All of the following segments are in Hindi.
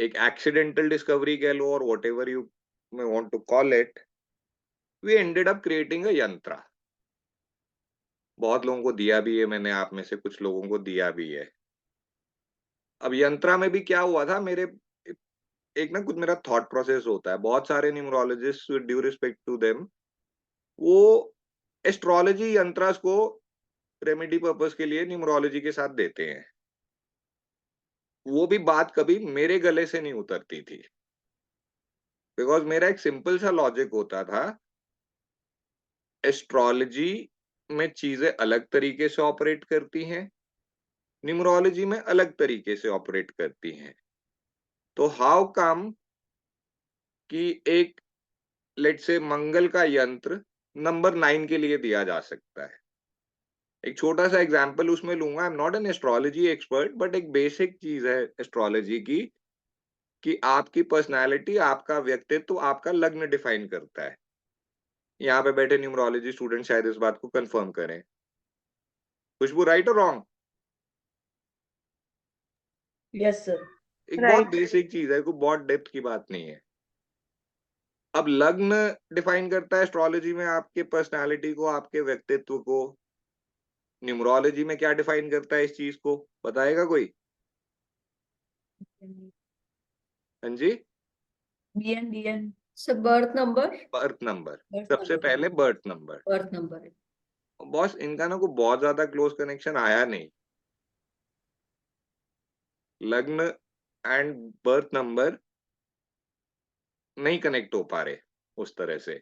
एक एक्सीडेंटल डिस्कवरी कह लो और whatever you may want to call it, we ended up creating a yantra. बहुत लोगों को दिया भी है मैंने, आप में से कुछ लोगों को दिया भी है। अब यंत्रा में भी क्या हुआ था, मेरे एक ना कुछ मेरा थॉट प्रोसेस होता है, बहुत सारे numerologists with due respect to them, वो एस्ट्रोलॉजी यंत्रास को रेमेडी पर्पस के लिए न्यूमरोलॉजी के साथ देते हैं। वो भी बात कभी मेरे गले से नहीं उतरती थी, बिकॉज़ मेरा एक सिंपल सा लॉजिक होता था, एस्ट्रोलॉजी में चीज़ें अलग तरीके से ऑपरेट करती हैं, न्यूमरोलॉजी में अलग तरीके से ऑपरेट करती हैं। तो हाउ कम कि एक लेट्स से मंगल का यंत्र नंबर 9 के लिए दिया जा सकता है। एक छोटा-सा एग्ज़ाम्पल उसमें लूँगा, आई am not an astrology expert, but एक बेसिक चीज़ है एस्ट्रोलॉजी की, कि आपकी पर्सनैलिटी, आपका व्यक्तित्व, आपका लग्न डिफाइन करता है। यहाँ पे बैठे न्यूमरोलॉजी स्टूडेंट शायद इस बात को कन्फर्म करें। खुशबू, राइट और रॉन्ग? Yes sir. एक बहुत राइट। बेसिक चीज़ है, कोई बहुत डेप्थ की बात नहीं है। अब लग्न डिफाइन करता है एस्ट्रोलॉजी में आपके पर्सनैलिटी को, आपके व्यक्तित्व को। न्यूमरोलॉजी में क्या डिफाइन करता है इस चीज़ को, बताएगा कोई? हाँ जी? BN sir birth number. Birth number. Birth सबसे नंबर। पहले बर्थ नंबर। बर्थ नंबर है। बॉस, इनका ना कोई बहुत ज़्यादा क्लोज़ कनेक्शन आया नहीं। लग्न एंड बर्थ नंबर नहीं कनेक्ट हो पा रहे उस तरह से,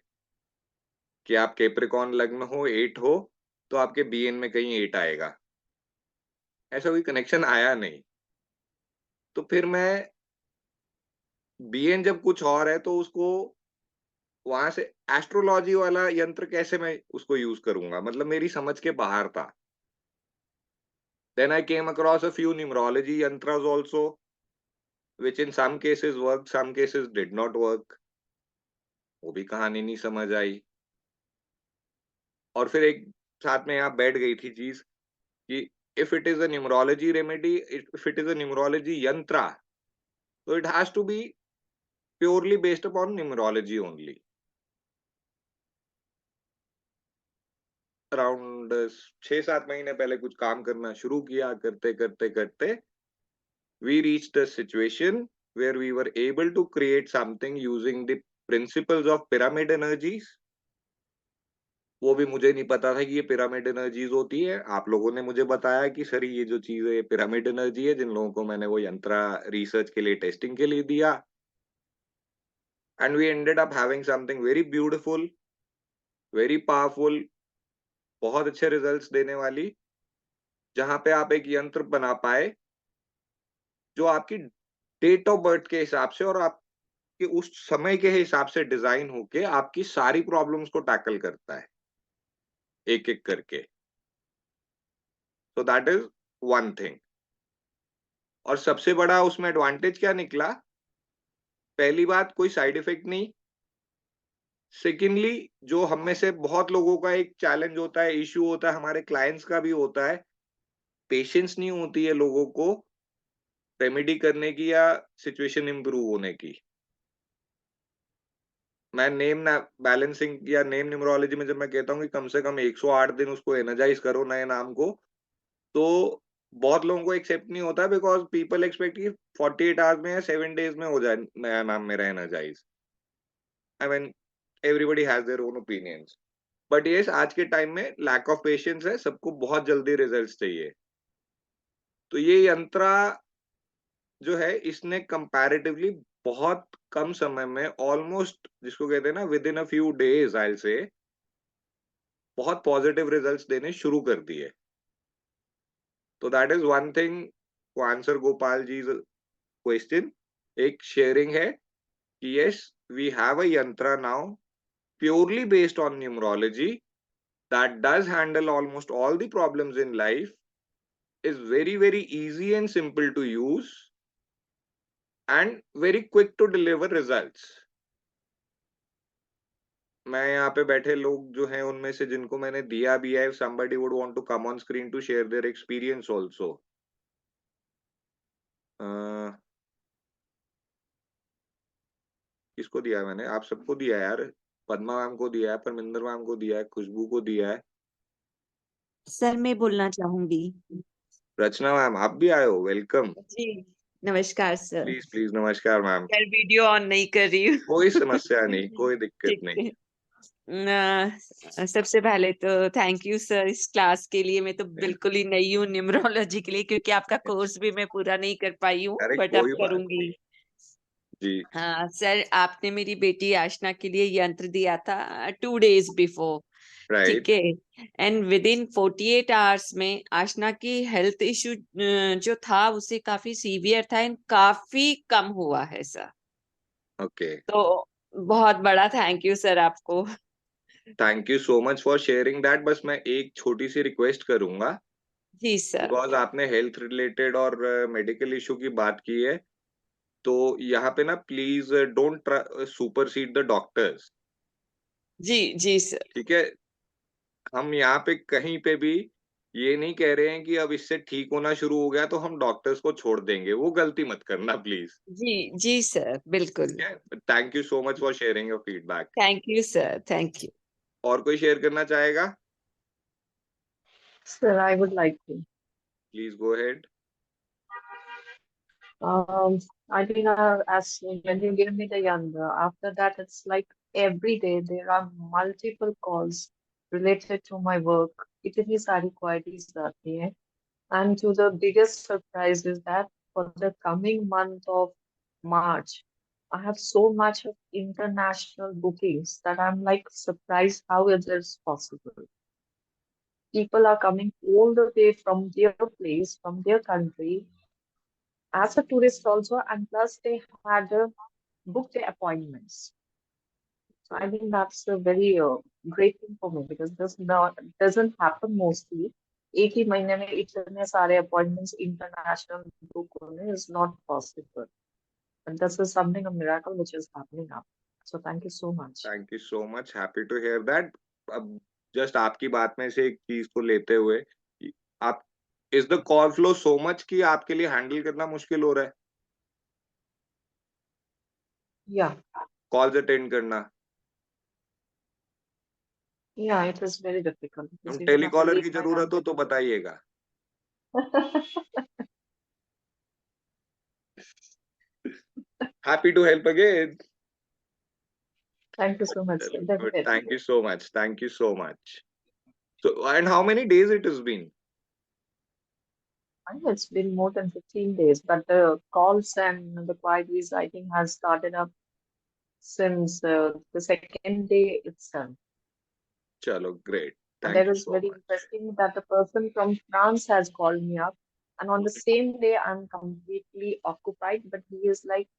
कि आप कैप्रिकॉर्न लग्न हो, 8 हो, तो आपके बीएन में कहीं 8 आएगा। ऐसा कोई कनेक्शन आया नहीं। तो फिर मैं बीएन जब कुछ और है तो उसको वहाँ से एस्ट्रोलॉजी वाला यंत्र कैसे मैं उसको यूज़ करूँगा? मतलब मेरी समझ के बाहर था। Then I came across a few numerology yantras also, which in some cases worked, some cases did not work. वो भी कहानी नहीं समझ आई। और फिर एक साथ में यहाँ बैठ गई थी चीज़, कि if it is a numerology remedy, if it is a numerology yantra, so it has to be purely based upon numerology only. Around 6-7 महीने पहले कुछ काम करना शुरू किया, करते we reached a situation where we were able to create something using the principles of pyramid energies. वो भी मुझे नहीं पता था कि ये पिरामिड एनर्जीज होती है। आप लोगों ने मुझे बताया कि सर ये जो चीज़ है ये पिरामिड एनर्जी है, जिन लोगों को मैंने वो यंत्रा रिसर्च के लिए, टेस्टिंग के लिए दिया, and we ended up having something very beautiful, very powerful, बहुत अच्छे रिजल्ट्स देने वाली, जहाँ पे आप एक यंत्र बना पाए जो आपकी डेट ऑफ बर्थ के हिसाब से और आपके उस समय के हिसाब से डिज़ाइन होके आपकी सारी प्रॉब्लम्स को टैकल करता है, एक-एक करके। So that is one thing. और सबसे बड़ा उसमें एडवांटेज क्या निकला? पहली बात, कोई साइड इफेक्ट नहीं। सेकेंडली, जो हम में से बहुत लोगों का एक चैलेंज होता है, इश्यू होता है, हमारे क्लाइंट्स का भी होता है, पेशेंस नहीं होती है लोगों को रेमेडी करने की या सिचुएशन इंप्रूव होने की। मैं नेम ना बैलेंसिंग या नेम न्यूमरोलॉजी में जब मैं कहता हूँ कि कम से कम 108 दिन उसको एनर्जाइज करो नए नाम को, तो बहुत लोगों को एक्सेप्ट नहीं होता, बिकॉज़ पीपल एक्सपेक्ट कि 48 आवर्स में या 7 डेज़ में हो जाए नया नाम मेरा energize. I mean everybody has their own opinions. But yes, आज के टाइम में लैक ऑफ पेशेंस है, सबको बहुत जल्दी रिजल्ट्स चाहिए। तो ये यंत्रा जो है, इसने कंपैरेटिवली बहुत कम समय में, ऑलमोस्ट जिसको कहते हैं ना within a few days I will say, बहुत पॉजिटिव रिजल्ट्स देने शुरू कर दिए। तो that is one thing to answer Gopal जी's क्वेश्चन। एक शेयरिंग है कि yes, we have a yantra now purely based on numerology that does handle almost all the problems in life, is very easy and simple to use, and very quick to deliver results. मैं यहाँ पे बैठे लोग जो हैं उनमें से जिनको मैंने दिया भी है, if somebody would want to come on screen to share their experience also. किसको दिया है मैंने? आप सबको दिया है यार। पद्मा मैम को दिया है, परमिंदर मैम को दिया है, खुशबू को दिया है। सर मैं बोलना चाहूंगी। रचना मैम आप भी आए हो, वेलकम। जी नमस्कार सर। प्लीज प्लीज, नमस्कार मैम। यार वीडियो ऑन नहीं कर रही हूँ। कोई समस्या नहीं, कोई दिक्कत ठीक नहीं। है। सबसे पहले तो थैंक यू सर इस क्लास के लिए। मैं तो बिल्कुल ही नई हूँ न्यूमरोलॉजी के लिए, क्योंकि आपका कोर्स भी मैं पूरा नहीं कर पाई हूँ, अरे बट अब कोई बात करूंगी। नहीं जी। हाँ सर, आपने मेरी बेटी आशना के लिए यंत्र दिया था 2 days बिफोर, ठीक राइट। है। एंड विद इन 48 आवर्स में आशना की हेल्थ इशू जो था उसे काफी सीवियर था एंड काफी कम हुआ है सर। ओके, तो बहुत बड़ा थैंक यू सर आपको। Thank you so much for sharing that. बस मैं एक छोटी सी रिक्वेस्ट करूंगा, जी सर। बिकॉज आपने हेल्थ रिलेटेड और मेडिकल इशू की बात की है, तो यहाँ पे ना please don't supersede the doctors. जी जी सर। ठीक है, हम यहाँ पे कहीं पे भी ये नहीं कह रहे हैं कि अब इससे ठीक होना शुरू हो गया तो हम डॉक्टर्स को छोड़ देंगे, वो गलती मत करना प्लीज। जी जी सर बिल्कुल। ठीक है, thank you so much for sharing your feedback. Thank you sir, thank you. और कोई शेयर करना चाहेगा? Sir, I would like to. Please go ahead. I think as when you give me the younger, after that it's like every day there are multiple calls related to my work. इतनी सारी queries आती हैं. And to the biggest surprise is that for the coming month of March, I have so much of international bookings that I'm like surprised how it is possible. People are coming all the way from their place, from their country, as a tourist also, and plus they had booked their appointments. So I think that's a very great thing for me because this not doesn't happen mostly. एक ही महीने में इतने सारे appointments international book होने is not possible. And this is something a miracle which is happening now. So thank you so much. Thank you so much, happy to hear that. अब जस्ट आपकी बात में से एक चीज को लेते हुए, आप is the call flow so much कि आपके लिए हैंडल करना मुश्किल हो रहा है Yeah, कॉल्स अटेंड करना? yeah, it is very difficult हम because even after telecaller late की night I'm जरूरत हो तो getting. बताइएगा। Happy to help again. Thank you so much, sir. Good, Definitely. Thank you so much, thank you so much. So and how many days it has been? I know it's been more than 15 days, but the calls and the queries I think has started up since the second day itself. चलो great, And thank that you is so very much. interesting that the person from France has called me up. And on the same day, I'm completely occupied, but he is like,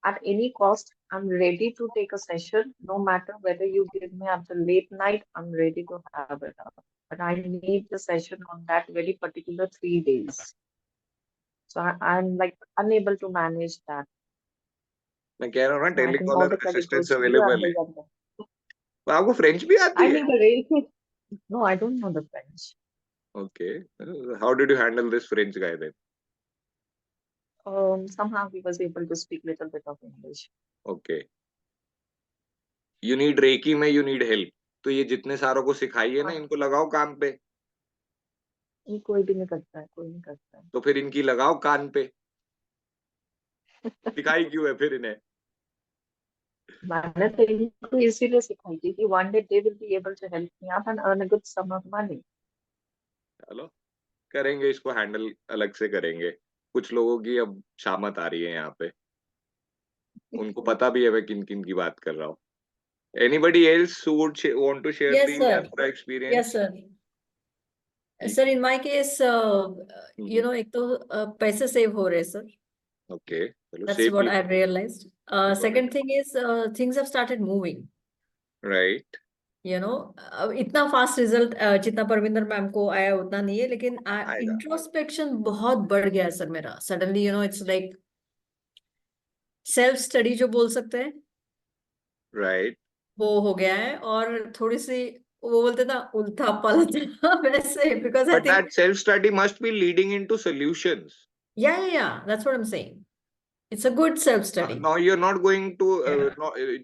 at any cost, I'm ready to take a session, no matter whether you give me at the late night, I'm ready to have it up. But I need the session on that very particular 3 days. So I'm like unable to manage that. मैं कह रहा हूँ ना, So I think all telecaller the credit assistance goes to you and available the है। younger. तो आपको फ्रेंच भी आती I है? need a raise. No, I don't know the French. Okay, how did you handle this French guy then? Somehow he was able to speak little bit of English. Okay, you need reiki में, यू नीड हेल्प, तो ये जितने सारों को सिखाइए ना, हाँ, इनको लगाओ काम पे। ये कोई भी नहीं करता है, कोई नहीं करता है. तो फिर इनकी लगाओ कान पे। सिखाई क्यों है फिर इन्हें? मैंने तो इनको इसीलिए सिखाई थी कि one day they will be able to help me out and earn a good sum of money. चलो करेंगे, इसको हैंडल अलग से करेंगे। कुछ लोगों की अब शामत आ रही है यहाँ पे, उनको पता भी है मैं किन किन की बात कर रहा हूँ। Anybody else who would want to share Yes, दी sir. यात्रा Yes, एक्सपीरियंस? sir. जी। Sir, in my case, एक तो पैसे सेव हो रहे सर. ओके, चलो That's सेव what भी I've realized. Second thing is things have started moving. Right. अब इतना फास्ट रिजल्ट जितना परविंदर मैम को आया उतना नहीं है, लेकिन आएगा। इंट्रोस्पेक्शन बहुत बढ़ गया है सर मेरा. Suddenly it's like self study जो बोल सकते हैं राइट, वो हो गया है. और थोड़ी सी वो बोलते ना उल्था पलटा वैसे, because I but think that self study must be leading into solutions. या that's what I am saying. It's a good self-study. Now you're not going to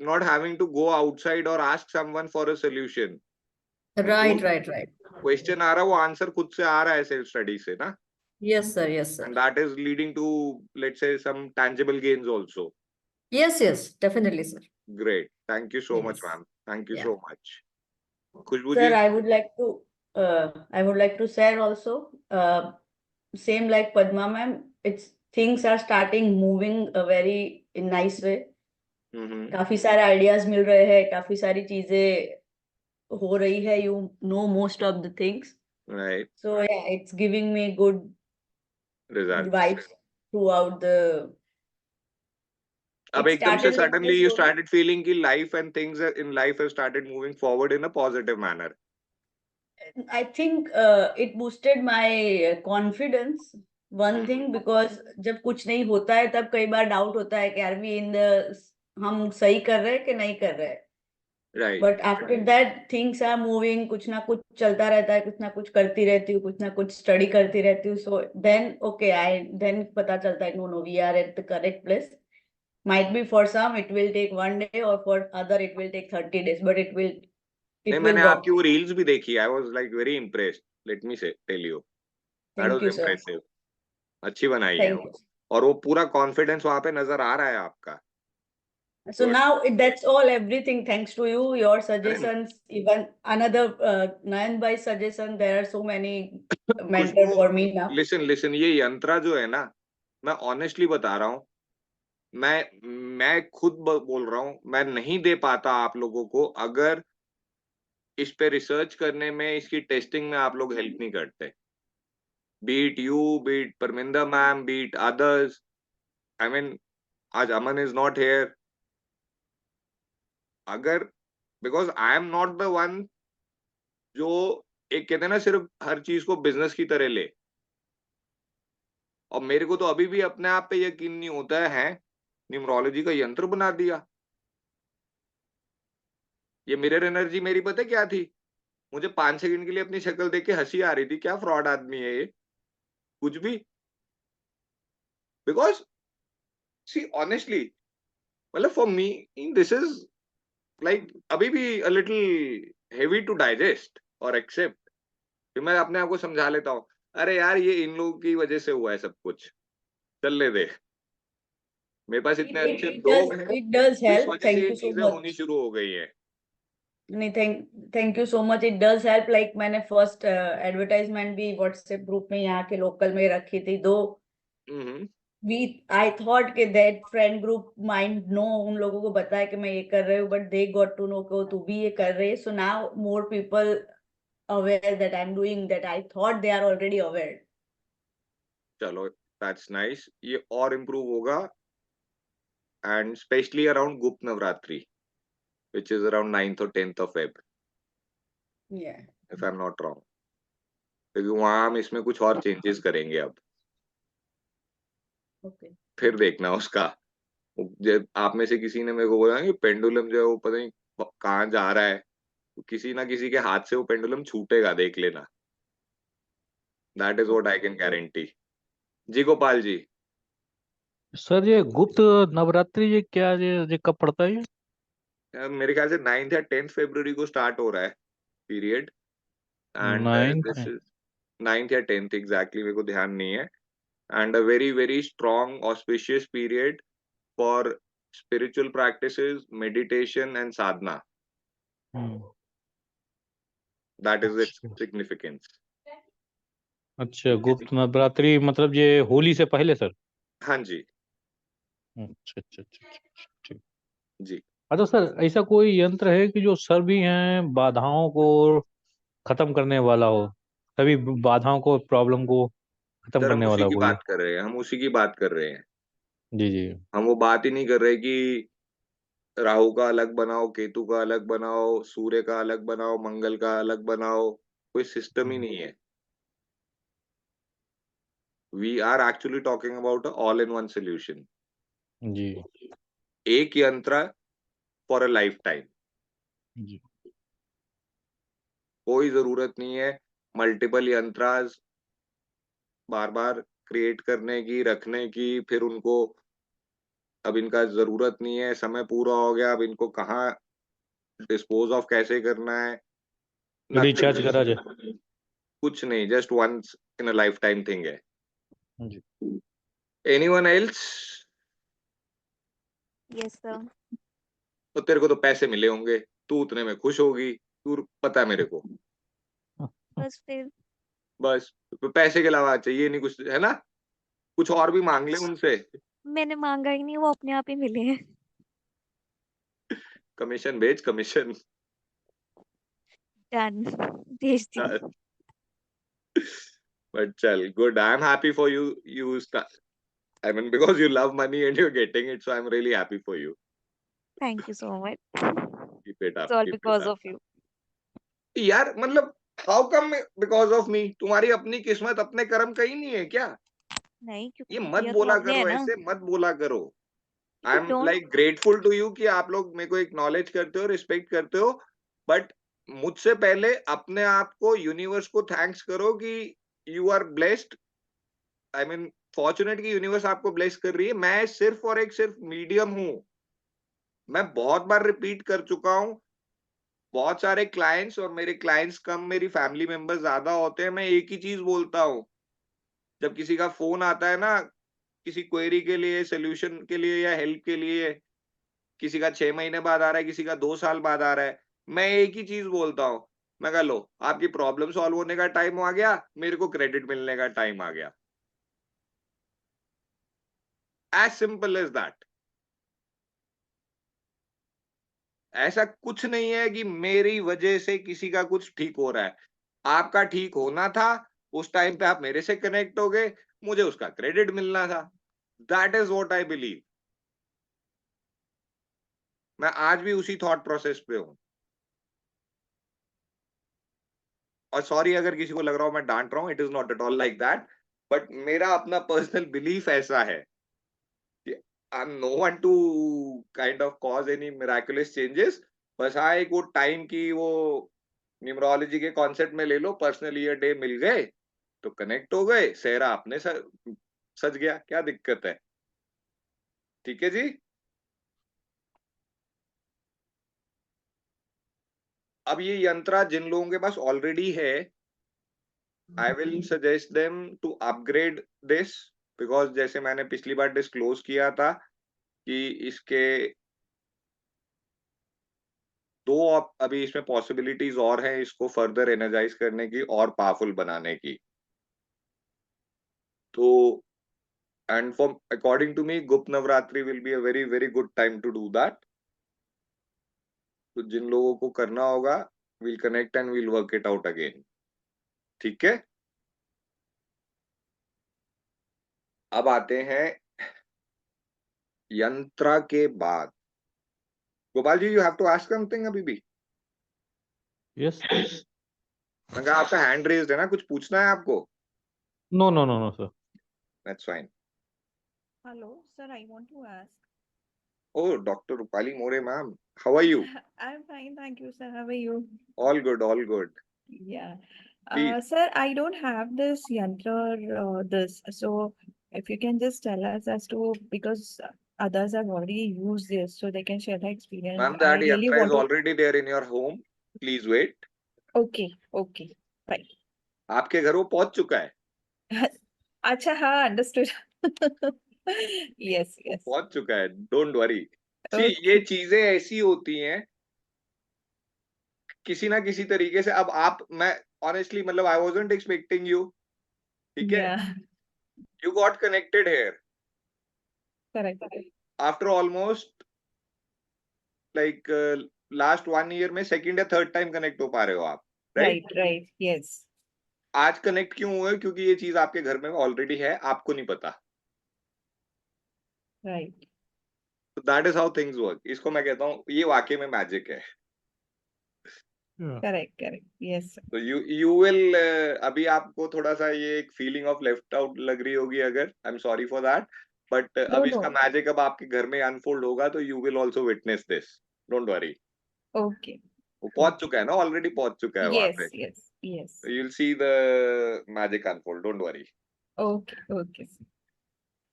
not having to go outside or ask someone for a solution. Right, जो right, right. क्वेश्चन आ रहा है वो आंसर खुद से आ रहा है सेल्फ स्टडी से ना, Yes, sir. Yes, sir. and that is leading to, let's say, some tangible gains also. Yes, yes, definitely, sir. Great, thank you so much, Yes. ma'am. Thank you Yeah. so much. Khushbu Sir, ji, I would like to share also, same like Padma ma'am, things are starting moving a very nice way. काफी सारे आइडियाज मिल रहे हैं, काफी सारी चीजें हो रही है, you know most of the things. right, So yeah, it's giving me good results. vibes throughout the. अब It एकदम से started like suddenly this you only. started feeling कि life and things in life have started moving forward in a positive manner. I think it boosted my confidence. One thing, because जब कुछ नहीं होता है तब कई बार डाउट होता है कि आर वी इन द, हम सही कर रहे हैं कि नहीं कर रहे हैं. Right. But after that things are moving, कुछ ना कुछ चलता रहता है, कुछ ना कुछ करती रहती हूँ, कुछ ना कुछ स्टडी करती रहती हूँ. So then okay, I then पता चलता है no no we are at the correct place. Might be for some it will take 1 day, or for other it will take 30 days, but it will नहीं, मैंने आपकी वो रील्स भी देखी. I was like very impressed. Let me say, tell you. That Thank was you, sir. impressive. अच्छी बनाई है Thank वो. you. और वो पूरा कॉन्फिडेंस वहां पे नजर आ रहा है आपका. So Good. now that's all, everything thanks to you, your suggestions, even another Nayan bhai suggestion. There are so many mentors for me now. Listen, ये यंत्रा जो है ना, मैं ऑनेस्टली बता रहा हूँ, मैं खुद बोल रहा हूँ, मैं नहीं दे पाता आप लोगों को अगर इस पे रिसर्च करने में, इसकी टेस्टिंग में आप लोग हेल्प नहीं करते. Beat you, beat Parminder ma'am, beat others. I mean, आज अमन इज नॉट हियर. अगर because I am not the one जो एक कहते हैं ना सिर्फ हर चीज को बिजनेस की तरह ले. और मेरे को तो अभी भी अपने आप पे यकीन नहीं होता है न्यूमरोलॉजी का यंत्र बना दिया. ये मिरर एनर्जी मेरी पता है क्या थी? मुझे 5 सेकंड के लिए अपनी शक्ल देख के हंसी आ रही थी, क्या फ्रॉड आदमी है ये, कुछ भी. बिकॉज सी ऑनेस्टली, मतलब for me this is like अभी भी a little heavy to digest और एक्सेप्ट. फिर मैं अपने आप को समझा लेता हूँ, अरे यार ये इन लोगों की वजह से हुआ है सब कुछ, चलने दे. मेरे पास इतने अच्छे लोग हैं, It does इस help. वजह से Thank ये you so चीजें much. होनी शुरू हो गई है. नहीं, thank you so much. It does help. Like मैंने first advertisement भी WhatsApp group में यहाँ के local में रखी थी. Though I thought कि that friend group might know, उन लोगों को बताया कि मैं ये कर रही हूँ, but they got to know कि तू भी ये कर रही है. So now more people aware that I'm doing that. I thought they are already aware. चलो, that's nice. ये और improve होगा, and especially around गुप्त Navratri, which is around 9th or 10th of Feb, Yeah. if I'm not wrong. क्योंकि वहां हम इसमें कुछ और चेंजेस करेंगे अब. Okay. फिर देखना उसका. जब आप में से किसी ने मेरे को बोला कि पेंडुलम जो है वो पता नहीं कहाँ जा रहा है, किसी ना किसी के हाथ से वो पेंडुलम छूटेगा, देख लेना. That is what I can guarantee. जी गोपाल जी. सर ये गुप्त नवरात्रि ये क्या, ये कब पड़ता है ये? मेरे ख्याल से 9th या 10th फरवरी को स्टार्ट हो रहा है period. And 9th this is 9th या 10th एग्जैक्टली, मेरे को ध्यान नहीं है. And a very very strong auspicious period for spiritual practices, meditation and sadhana. That is its significance. अच्छा, गुप्त नवरात्रि मतलब ये होली से पहले सर? हाँ जी. अच्छा अच्छा अच्छा, ठीक जी. अच्छा सर, ऐसा कोई यंत्र है कि जो सभी हैं बाधाओं को खत्म करने वाला हो, सभी बाधाओं को, प्रॉब्लम को खत्म सर हम करने उसी वाला की कोई? बात कर रहे हैं, हम उसी की बात कर रहे हैं. जी जी. हम वो बात ही नहीं कर रहे कि राहु का अलग बनाओ, केतु का अलग बनाओ, सूर्य का अलग बनाओ, मंगल का अलग बनाओ. कोई सिस्टम ही नहीं है. We are actually talking about a all-in-one solution. जी एक यंत्र for a lifetime. जी. कोई जरूरत नहीं है मल्टीपल यंत्रास बार बार क्रिएट करने की, रखने की, फिर उनको अब इनका जरूरत नहीं है, समय पूरा हो गया, अब इनको कहाँ डिस्पोज ऑफ कैसे करना है, रिचार्ज करा जाए। nothing. कुछ नहीं, just once in a lifetime thing है। जी। Anyone else? Yes sir. तो तेरे को तो पैसे मिले होंगे, तू उतने में खुश होगी, तू पता है मेरे को। बस फिर बस तो पैसे के अलावा चाहिए नहीं कुछ, है ना? कुछ और भी मांग ले उनसे। मैंने मांगा ही नहीं, वो अपने आप ही मिले हैं। कमीशन भेज, कमीशन। डन, भेज दी। But chal, good. I'm happy for you. I mean, because you love money and you're getting it, so I'm really happy for you. Thank you so much. Keep it up. It's all Keep it because up. of you. यार मतलब, how come because of me? तुम्हारी अपनी किस्मत, अपने कर्म कहीं नहीं है क्या? नहीं, ये क्योंकि मत दिया तो बोला आपने है करो, ना। ऐसे मत बोला करो। I am don't. Like grateful to you कि आप लोग मेरे को एक्नॉलेज करते हो, रिस्पेक्ट करते हो, बट मुझसे पहले अपने आप को, यूनिवर्स को थैंक्स करो कि you are blessed. I mean fortunate कि यूनिवर्स आपको ब्लेस कर रही है। मैं सिर्फ और एक सिर्फ मीडियम हूं। मैं बहुत बार रिपीट कर चुका हूं। बहुत सारे क्लाइंट्स, और मेरे क्लाइंट्स कम, मेरी फैमिली मेंबर्स ज्यादा होते हैं। मैं एक ही चीज बोलता हूं, जब किसी का फोन आता है ना, किसी क्वेरी के लिए, सोल्यूशन के लिए या हेल्प के लिए, किसी का 6 महीने बाद आ रहा है, किसी का 2 साल बाद आ रहा है, मैं एक ही चीज बोलता हूँ। मैं कह लो, आपकी प्रॉब्लम सॉल्व होने का टाइम आ गया, मेरे को क्रेडिट मिलने का टाइम आ गया। As simple as that. ऐसा कुछ नहीं है कि मेरी वजह से किसी का कुछ ठीक हो रहा है। आपका ठीक होना था, उस टाइम पे आप मेरे से कनेक्ट हो गए, मुझे उसका क्रेडिट मिलना था। That is what I believe. मैं आज भी उसी थॉट प्रोसेस पे हूं। और सॉरी अगर किसी को लग रहा हो मैं डांट रहा हूं, it is not at all like that, but मेरा अपना पर्सनल बिलीफ ऐसा है कि I am no one to kind of cause any miraculous changes. बस हाँ, एक वो टाइम की वो न्यूमरोलॉजी के कॉन्सेप्ट में ले लो, पर्सनल ईयर डे मिल गए तो कनेक्ट हो गए, सेहरा अपने सज गया, क्या दिक्कत है? ठीक है जी। अब ये यंत्रा जिन लोगों के पास ऑलरेडी है, I will suggest them to upgrade this, because जैसे मैंने पिछली बार डिस्क्लोज किया था कि इसके अभी इसमें पॉसिबिलिटीज और हैं इसको फर्दर एनर्जाइज करने की और पावरफुल बनाने की। तो and for according to me, Gupt Navratri will be a very very good time to do that. तो जिन लोगों को करना होगा, will connect and will work it out again. ठीक है, अब आते हैं यंत्रा के बाद। Gopal ji, you have to ask something अभी भी। यस। मैं कहा आपका हैंड रेज्ड है ना, कुछ पूछना है आपको? No no no no sir. That's fine. Hello, sir. I want to ask. Oh, Dr. Rupali More, ma'am. How are you? I'm fine, thank you, sir. How are you? All good, all good. Yeah. Please. Sir, I don't have this yantra, this. So if you can just tell us as to, because others have already used this, so they can share their experience. Ma'am, I that really yantra is want to. already there in your home. Please wait. Okay, okay, fine. आपके घर वो पहुंच चुका है। अच्छा, हाँ, understood. Yes, वो yes. पहुंच चुका है, डोंट वरी। C, Okay. ये चीजें ऐसी होती हैं किसी ना किसी तरीके से। अब आप, मैं ऑनेस्टली मतलब आई वाजंट एक्सपेक्टिंग यू, ठीक है? Yeah, you got connected here correct. After almost like last 1 year में सेकंड या थर्ड टाइम कनेक्ट हो पा रहे हो आप, राइट? Right, right. Yes. आज कनेक्ट क्यों हुए? क्योंकि ये चीज आपके घर में ऑलरेडी है, आपको नहीं पता। Right. That is how things work. इसको मैं कहता हूँ, ये वाकई में मैजिक है। Correct, correct. Yes, sir. तो यू विल, अभी आपको थोड़ा सा ये एक फीलिंग ऑफ लेफ्ट आउट लग रही होगी, अगर I am sorry for that, but अब No, इसका no. मैजिक अब आपके घर में अनफोल्ड होगा तो you will also witness this. Don't worry. Okay. वो पहुंच चुका है ना, ऑलरेडी पहुंच चुका है वहां Yes, पे। yes, yes. You will see the magic unfold, don't worry. Okay, okay. Sir.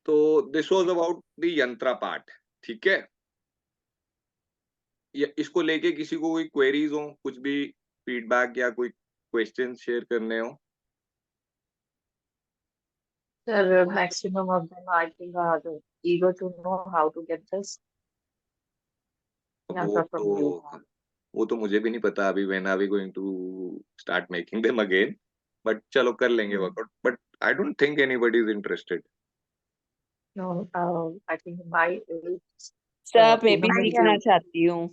तो दिस वाज अबाउट द यंत्रा पार्ट, ठीक है। इसको लेके किसी को कोई क्वेरीज हो, कुछ भी फीडबैक या कोई क्वेश्चन शेयर करने हो? Sir, maximum of them, I think, are eager to know how to get this. वो Yantra from you. वो तो मुझे भी नहीं पता अभी when are we going to start making them again, but चलो कर लेंगे workout, but I don't think anybody is interested. No, I think my sir मैं भी my सीखना चाहती हूँ।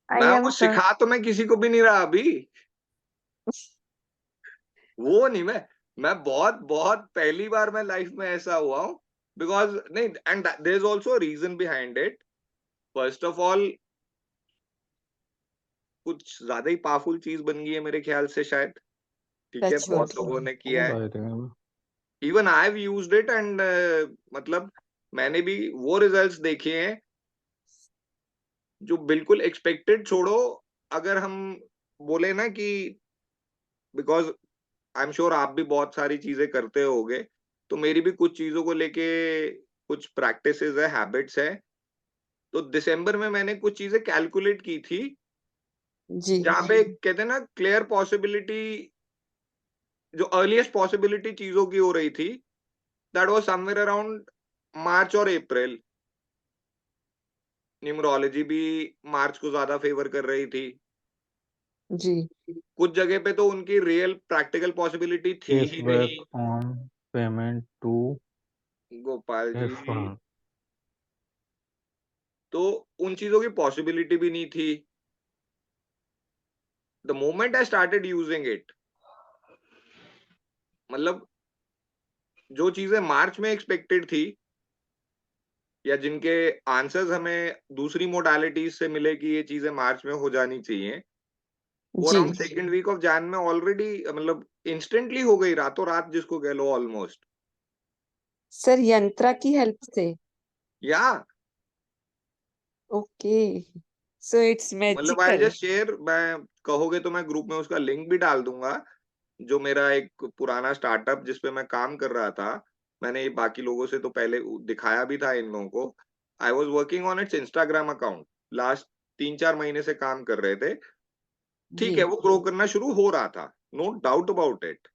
I मैं am वो sir. सिखा तो मैं किसी को भी नहीं रहा अभी, वो नहीं, मैं बहुत बहुत पहली बार मैं लाइफ में ऐसा हुआ हूँ, बिकॉज नहीं, and there is also reason behind it. First of all कुछ ज्यादा ही पावरफुल चीज बन गई है मेरे ख्याल से शायद, ठीक है, Touch बहुत wood. लोगों ने किया है, आए थे even I have used it, and मतलब मैंने भी वो रिजल्ट्स देखे हैं जो बिल्कुल एक्सपेक्टेड छोड़ो। अगर हम बोले ना कि, बिकॉज आई एम श्योर आप भी बहुत सारी चीजें करते होगे, तो मेरी भी कुछ चीजों को लेके कुछ प्रैक्टिसेस है, हैबिट्स है। तो दिसंबर में मैंने कुछ चीजें कैलकुलेट की थी, जी जहाँ पे कहते हैं ना क्लियर पॉसिबिलिटी, जो अर्लीस्ट पॉसिबिलिटी चीजों की हो रही थी, that was somewhere around March और अप्रैल। न्यूमरोलॉजी भी मार्च को ज्यादा फेवर कर रही थी, जी कुछ जगह पे तो उनकी रियल प्रैक्टिकल पॉसिबिलिटी थी ही कैशबैक नहीं। On payment to Gopal ji, F1 तो उन चीजों की पॉसिबिलिटी भी नहीं थी। The moment I started using it, मतलब जो चीजें मार्च में एक्सपेक्टेड थी, या जिनके आंसर्स हमें दूसरी मोडालिटीज से मिले कि ये चीजें मार्च में हो जानी चाहिए, वो जी around second week of Jan में ऑलरेडी, मतलब इंस्टेंटली हो गई, रातों रात जिसको कह लो ऑलमोस्ट। सर यंत्रा की हेल्प से। या ओके सो इट्स मतलब आई मैजिकल। जस्ट शेयर, मैं कहोगे तो मैं ग्रुप में उसका लिंक भी डाल दूंगा, जो मेरा एक पुराना स्टार्टअप जिसपे मैं काम कर रहा था, मैंने ये बाकी लोगों से तो पहले दिखाया भी था इन लोगों को। I was working on it's Instagram account, last 3-4 महीने से काम कर रहे थे, ठीक है, जी वो ग्रो करना शुरू हो रहा था, no doubt about it,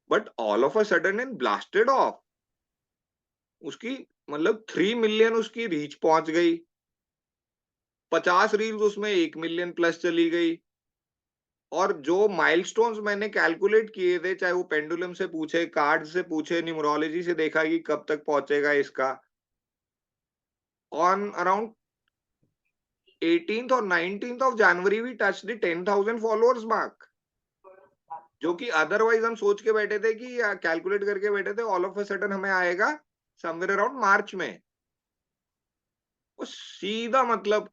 but all of a sudden and blasted off, उसकी मतलब 3 मिलियन उसकी रीच पहुंच गई, 50 रील्स उसमें 1 मिलियन प्लस चली गई, और जो माइलस्टोन्स मैंने कैलकुलेट किए थे, चाहे वो पेंडुलम से पूछे, कार्ड से पूछे, न्यूमरोलॉजी से देखा कि कब तक पहुंचेगा इसका, ऑन अराउंड 18th और 19th of January we touch the 10,000 followers mark, जो कि अदरवाइज हम सोच के बैठे थे कि, या कैलकुलेट करके बैठे थे, ऑल ऑफ अ सडन हमें आएगा समवेयर अराउंड मार्च में, वो सीधा मतलब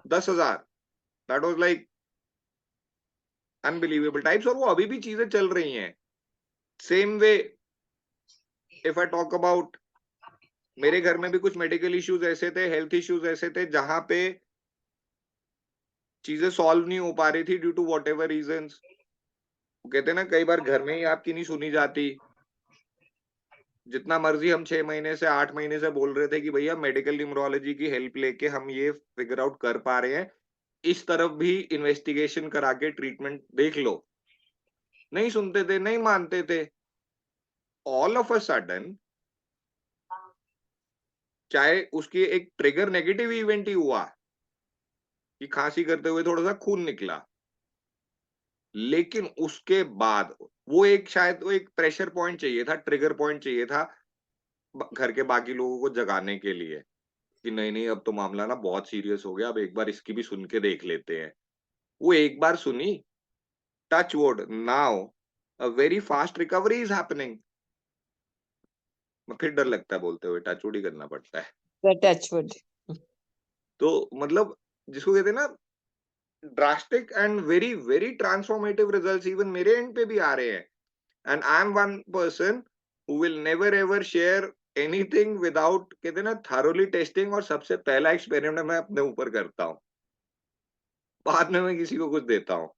10,000, that was like unbelievable types, और वो अभी भी चीजें चल रही हैं। Same way if I talk about, मेरे घर में भी कुछ मेडिकल इश्यूज ऐसे थे, हेल्थ इश्यूज ऐसे थे, जहां पे चीजें सॉल्व नहीं हो पा रही थी due to whatever reasons. कहते हैं ना, कई बार घर में ही आपकी नहीं सुनी जाती, जितना मर्जी हम 6 महीने से 8 महीने से बोल रहे थे कि भैया मेडिकल न्यूमरोलॉजी की हेल्प लेके हम ये फिगर आउट कर पा रहे हैं, इस तरफ भी इन्वेस्टिगेशन करा के ट्रीटमेंट देख लो, नहीं सुनते थे, नहीं मानते थे। ऑल ऑफ अ सडन, चाहे उसकी एक ट्रिगर नेगेटिव इवेंट ही हुआ कि खांसी करते हुए थोड़ा सा खून निकला, लेकिन उसके बाद वो एक, शायद वो एक प्रेशर पॉइंट चाहिए था, ट्रिगर पॉइंट चाहिए था घर के बाकी लोगों को जगाने के लिए कि नहीं नहीं, अब तो मामला ना बहुत सीरियस हो गया, अब एक बार इसकी भी सुन के देख लेते हैं। वो एक बार सुनी, touch wood, now a very fast recovery is happening. फिर डर लगता है बोलते हुए, टच वुड ही करना पड़ता है। Touch wood. तो मतलब जिसको कहते हैं ना, drastic and very very transformative results even मेरे एंड पे भी आ रहे हैं, and I am one person who will never ever share anything without, कहते हैं ना, थॉरोली टेस्टिंग, और सबसे पहला एक्सपेरिमेंट मैं अपने ऊपर करता हूँ, बाद में मैं किसी को कुछ देता हूँ,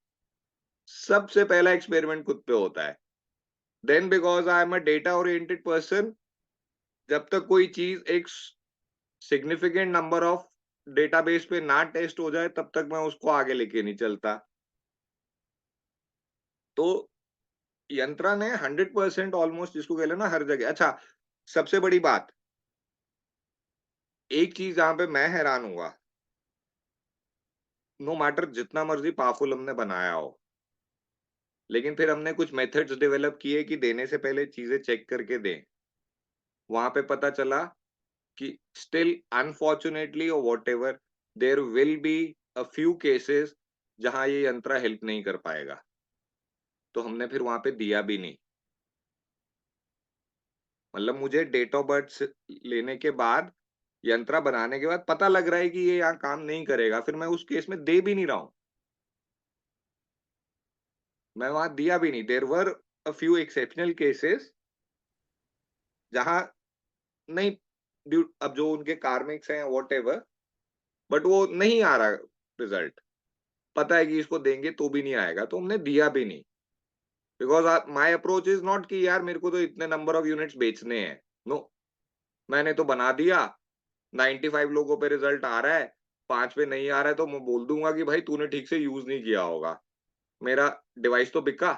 सबसे पहला एक्सपेरिमेंट खुद पे होता है। Then because I am a data oriented person, जब तक कोई चीज एक सिग्निफिकेंट नंबर ऑफ डेटाबेस पे ना टेस्ट हो जाए तब तक मैं उसको आगे लेके नहीं चलता। तो यंत्रा ने 100% ऑलमोस्ट, जिसको कह लेना, हर जगह। अच्छा, सबसे बड़ी बात, एक चीज जहां पे मैं हैरान हुआ, नो मैटर जितना मर्जी पावरफुल हमने बनाया हो, लेकिन फिर हमने कुछ मेथड्स डेवलप किए कि देने से पहले चीजें चेक करके दें। वहां पे पता चला कि स्टिल अनफॉर्चुनेटली और what ever, there will be a few cases जहां ये यंत्र हेल्प नहीं कर पाएगा, तो हमने फिर वहां पे दिया भी नहीं। मतलब मुझे डेट ऑफ बर्थ लेने के बाद, यंत्र बनाने के बाद पता लग रहा है कि ये यहाँ काम नहीं करेगा, फिर मैं उस केस में दे भी नहीं रहा हूं, मैं वहां दिया भी नहीं। There were a few exceptional cases जहां नहीं, अब जो उनके कार्मिक्स हैं वॉट एवर, बट वो नहीं आ रहा रिजल्ट, पता है कि इसको देंगे तो भी नहीं आएगा, तो हमने दिया भी नहीं। Because my approach is not कि यार मेरे को तो इतने नंबर ऑफ यूनिट्स बेचने हैं, नो, मैंने तो बना दिया, 95 लोगों पे रिजल्ट आ रहा है, 5 पे नहीं आ रहा है, तो मैं बोल दूंगा कि भाई तूने ठीक से यूज नहीं किया होगा, मेरा डिवाइस तो बिका।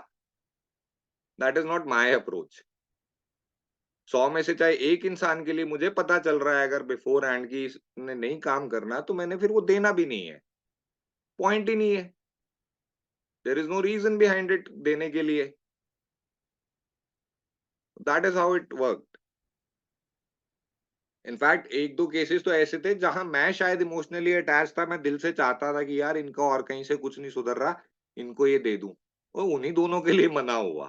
That is not my approach. 100 में से चाहे एक इंसान के लिए मुझे पता चल रहा है अगर बिफोर हैंड की इसने नहीं काम करना, तो मैंने फिर वो देना भी नहीं है, पॉइंट ही नहीं है, there is no reason behind it देने के लिए। That is how it work. In fact एक दो केसेस तो ऐसे थे जहां मैं शायद इमोशनली अटैच था, मैं दिल से चाहता था कि यार इनका और कहीं से कुछ नहीं सुधर रहा, इनको ये दे दूं, और उन्हीं दोनों के लिए मना हुआ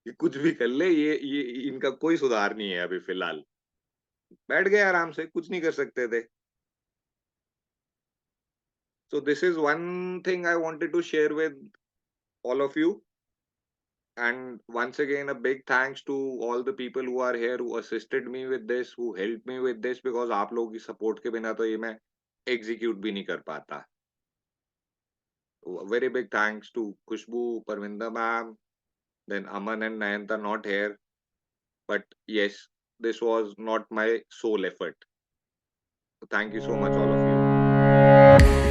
कि कुछ भी कर ले, ये इनका कोई सुधार नहीं है अभी फिलहाल। बैठ गए आराम से, कुछ नहीं कर सकते थे। So this is one thing I wanted to share with all of you. And once again, a big thanks to all the people who are here, who assisted me with this, who helped me with this, because आप लोगों की support के बिना तो ये मैं execute भी नहीं कर पाता. So a very big thanks to Khushbu, Parvinder ma'am, then Aman and Nayanta not here. But yes, this was not my sole effort. So thank you so much, all of you.